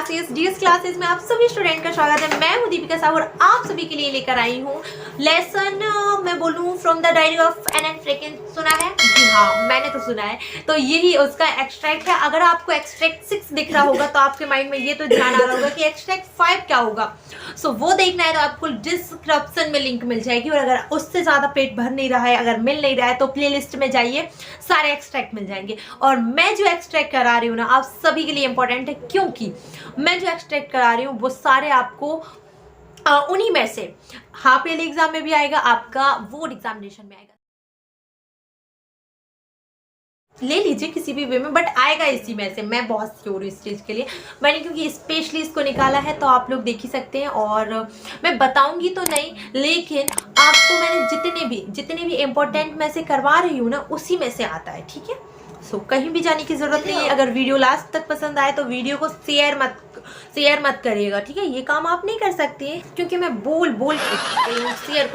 DS classes में आप सभी स्टूडेंट का स्वागत है। मैं हूं दीपिका साहू और आप सभी के लिए लेकर आई हूं लेसन मैं बोलूं from the diary of Anne Franklin. सुना है? जी हाँ, मैंने तो सुना है। तो यही उसका एक्सट्रैक्ट है। अगर आपको एक्सट्रैक्ट 6 दिख रहा होगा तो आपके माइंड में ये तो ध्यान आ रहा होगा कि एक्सट्रैक्ट 5 क्या होगा। सो वो देखना है तो आपको डिस्क्रिप्शन में लिंक मिल जाएगी। और अगर उससे ज़्यादा पेट भर नहीं रहा है, अगर मिल नहीं रहा है, तो प्ले लिस्ट में जाइए, सारे एक्सट्रैक्ट मिल जाएंगे। और मैं जो एक्सट्रैक्ट करा रही हूँ ना, आप सभी के लिए इंपॉर्टेंट है, क्योंकि मैं जो एक्सट्रैक्ट करा रही हूँ वो सारे आपको उन्हीं में से हाफ ईयरली एग्जाम में भी आएगा, आपका बोर्ड एग्जामिनेशन में आएगा। ले लीजिए किसी भी वे में, बट आएगा इसी में से। मैं बहुत श्योर हूँ इस चीज़ के लिए। मैंने क्योंकि स्पेशली इसको निकाला है तो आप लोग देख ही सकते हैं। और मैं बताऊंगी तो नहीं, लेकिन आपको मैंने जितने भी इम्पोर्टेंट में से करवा रही हूँ ना, उसी में से आता है। ठीक है? सो कहीं भी जाने की जरूरत नहीं है। अगर वीडियो लास्ट तक पसंद आए तो वीडियो को शेयर मत करिएगा। ठीक है? ये काम आप नहीं कर सकती हैं, क्योंकि मैं बोल के शेयर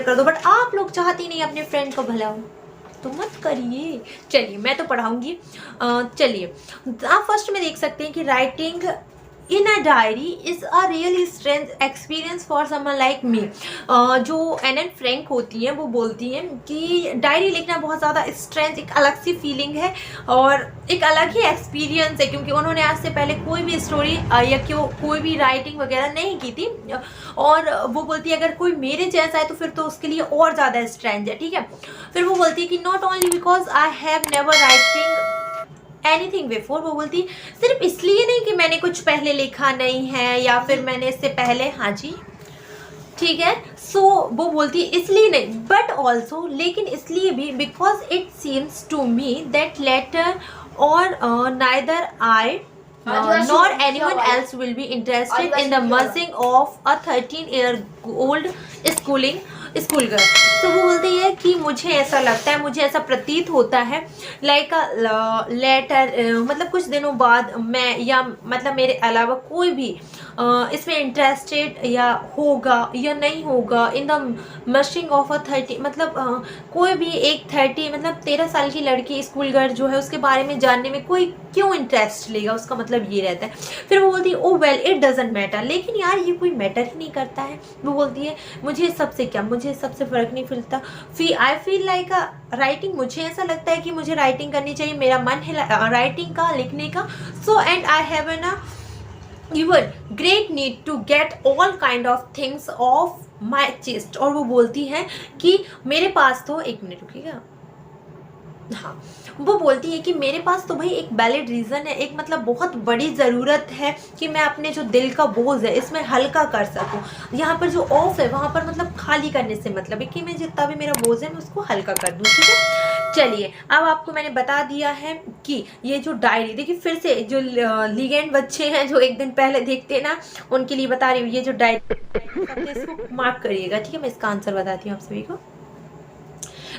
कर दो, बट आप लोग चाहती नहीं अपने फ्रेंड को भला हो तो मत करिए। चलिए, मैं तो पढ़ाऊंगी। चलिए, आप फर्स्ट में देख सकते हैं कि writing in a diary is a really strength experience for someone like me. जो एन फ्रैंक होती हैं वो बोलती हैं कि डायरी लिखना बहुत ज़्यादा स्ट्रेंथ, एक अलग सी फीलिंग है और एक अलग ही एक्सपीरियंस है, क्योंकि उन्होंने आज से पहले कोई भी स्टोरी या कोई भी राइटिंग वगैरह नहीं की थी। और वो बोलती है अगर कोई मेरे जैसा है तो फिर तो उसके लिए और ज़्यादा स्ट्रेंथ है। ठीक है? फिर वो बोलती है कि not only because I have never writing anything before. वो बोलती सिर्फ इसलिए नहीं कि मैंने कुछ पहले लिखा नहीं है या फिर मैंने इससे पहले, हाँ जी ठीक है, सो वो बोलती इसलिए नहीं, बट ऑल्सो, लेकिन इसलिए भी, because it seems to me that later और neither I nor anyone else will be interested in the merging of a 13-year-old school girl. तो वो बोलती है कि मुझे ऐसा लगता है, मुझे ऐसा प्रतीत होता है लाइक अ लेटर, मतलब कुछ दिनों बाद मैं या मतलब मेरे अलावा कोई भी इसमें इंटरेस्टेड या होगा या नहीं होगा in the merging of a 30, मतलब कोई भी एक 30 मतलब 13 साल की लड़की स्कूल गर्ल जो है उसके बारे में जानने में कोई क्यों इंटरेस्ट लेगा, उसका मतलब ये रहता है। फिर वो बोलती है ओ वेल इट डजेंट मैटर, लेकिन यार ये कोई मैटर ही नहीं करता है। वो बोलती है मुझे सबसे क्या, मुझे सबसे फ़र्क नहीं पड़ता। I feel like a writing, मुझे ऐसा लगता है कि मुझे राइटिंग करनी चाहिए, मेरा मन है राइटिंग का, लिखने का। So and I have an even great need to get all kind of things off my chest। और वो बोलती है कि मेरे पास तो, एक मिनट रुकिएगा, हाँ, वो बोलती है कि मेरे पास तो भाई एक वैलिड रीज़न है, एक मतलब बहुत बड़ी ज़रूरत है कि मैं अपने जो दिल का बोझ है इसमें हल्का कर सकूं। यहाँ पर जो ऑफ है वहाँ पर मतलब खाली करने से मतलब है कि मैं जितना भी मेरा बोझ है मैं उसको हल्का कर दूँ। ठीक है? चलिए, अब आपको मैंने बता दिया है कि ये जो डायरी, देखिए फिर से जो लीगेंड बच्चे हैं जो एक दिन पहले देखते हैं ना, उनके लिए बता रही हूँ, ये जो डायरी इसको मार्क करिएगा। ठीक है? मैं इसका आंसर बताती हूँ आप सभी को।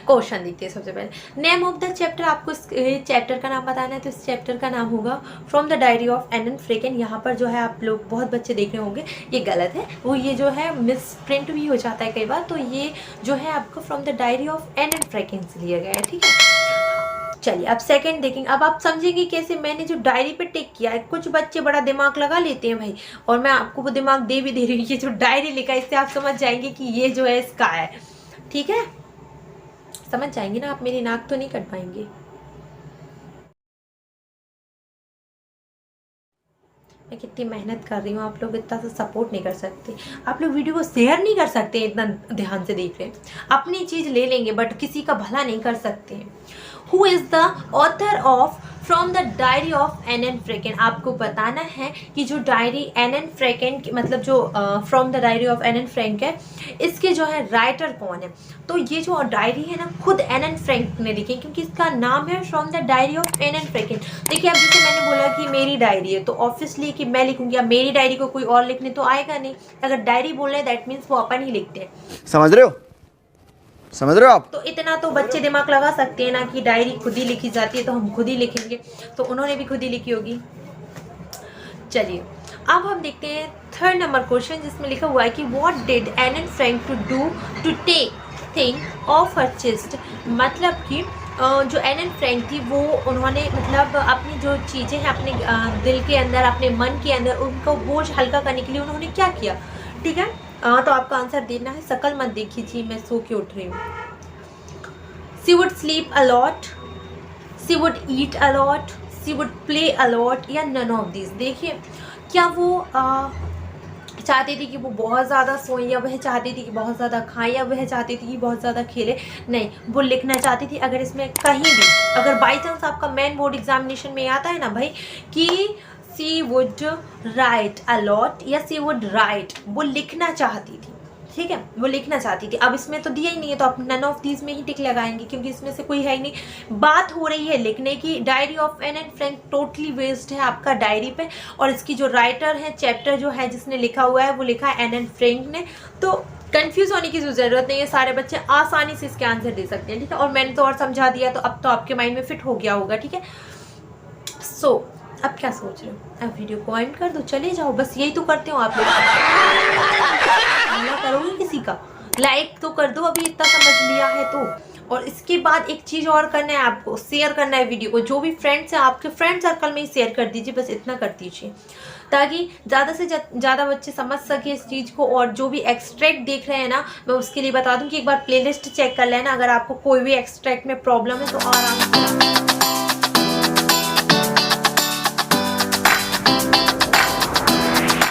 क्वेश्चन देखते हैं सबसे पहले। नेम ऑफ द चैप्टर, आपको इस चैप्टर का नाम बताना है, तो इस चैप्टर का नाम होगा from the diary of Anne Franklin. यहाँ पर जो है आप लोग बहुत बच्चे देख रहे होंगे, ये गलत है, वो ये जो है मिस प्रिंट भी हो जाता है कई बार, तो ये जो है आपको from the diary of Anne Franklin से लिया गया है। ठीक है? चलिए, अब सेकंड देखेंगे। अब आप समझेंगे कैसे मैंने जो डायरी पे टिक किया है। कुछ बच्चे बड़ा दिमाग लगा लेते हैं भाई, और मैं आपको वो दिमाग दे भी दे रही हूँ। ये जो डायरी लिखा है इससे आप समझ जाएंगे कि ये जो है इसका है। ठीक है? समझ जाएंगे ना आप, मेरी नाक तो नहीं कट पाएंगे। मैं कितनी मेहनत कर रही हूँ, आप लोग इतना सा सपोर्ट नहीं कर सकते, आप लोग वीडियो को शेयर नहीं कर सकते, इतना ध्यान से देख रहे हैं। अपनी चीज़ ले लेंगे बट किसी का भला नहीं कर सकते। Who is the author of from the diary of Anne Franklin. आपको बताना है कि जो डायरी एन फ्रैंकलिन मतलब जो from the diary of Anne Frank है, इसके जो है राइटर कौन है। तो ये जो डायरी है ना खुद एन फ्रैंक ने लिखी, क्योंकि इसका नाम है from the diary of Anne Franklin. देखिए, अब जैसे मैंने बोला कि मेरी डायरी है तो ऑब्वियसली कि मैं लिखूंगी, अब मेरी डायरी को कोई और लिखने तो आएगा नहीं। अगर डायरी बोल रहे हैं दैट मीन्स वो अपन ही लिखते हैं। समझ रहे हो आप? तो इतना तो बच्चे दिमाग लगा सकते हैं ना कि डायरी खुद ही लिखी जाती है तो हम खुद ही लिखेंगे, तो उन्होंने भी खुद ही लिखी होगी। चलिए, अब हम देखते हैं थर्ड नंबर क्वेश्चन, जिसमें लिखा हुआ है कि what did Anne Frank to do to take thing of her chest. मतलब कि जो एन फ्रैंक थी वो उन्होंने मतलब अपनी जो चीज़ें हैं अपने दिल के अंदर, अपने मन के अंदर, उनको बोझ हल्का करने के लिए उन्होंने क्या किया, ठीक है। तो आपका आंसर देना है। शक्ल मत देखी जी, मैं सो के उठ रही हूँ। She would sleep a lot, she would eat a lot, she would play a lot, या नन ऑफ दिस। देखिए, क्या वो चाहती थी कि वो बहुत ज़्यादा सोए, या वह चाहती थी कि बहुत ज़्यादा खाएं, या वह चाहती थी कि बहुत ज़्यादा खेले? नहीं, वो लिखना चाहती थी। अगर इसमें कहीं भी अगर बाई चांस आपका मेन बोर्ड एग्जामिनेशन में आता है ना भाई कि सी वुड राइट अलॉट या सी वुड राइट, वो लिखना चाहती थी, ठीक है, वो लिखना चाहती थी। अब इसमें तो दिया ही नहीं है तो आप नन ऑफ दीज में ही टिक लगाएंगे क्योंकि इसमें से कोई है ही नहीं। बात हो रही है लिखने की। Diary of Anne Frank totally based है आपका डायरी पे, और इसकी जो राइटर है, चैप्टर जो है जिसने लिखा हुआ है वो लिखा है एन फ्रैंक ने। तो कंफ्यूज होने की ज़रूरत नहीं है, सारे बच्चे आसानी से इसके आंसर दे सकते हैं, ठीक है। और मैंने तो और समझा दिया तो अब तो आपके माइंड में फिट हो गया होगा, ठीक है। सो अब क्या सोच रहे हो? अब वीडियो को एंड कर दो, चले जाओ, बस यही तो करते हो आप लोग। करोगे किसी का लाइक तो कर दो, अभी इतना समझ लिया है तो। और इसके बाद एक चीज़ और करना है आपको, शेयर करना है वीडियो को। जो भी फ्रेंड्स हैं आपके फ्रेंड सर्कल में ही शेयर कर दीजिए, बस इतना कर दीजिए ताकि ज़्यादा से ज़्यादा बच्चे समझ सके इस चीज़ को। और जो भी एक्सट्रैक्ट देख रहे हैं ना, मैं उसके लिए बता दूं कि एक बार प्लेलिस्ट चेक कर लेना, अगर आपको कोई भी एक्सट्रैक्ट में प्रॉब्लम है तो आराम से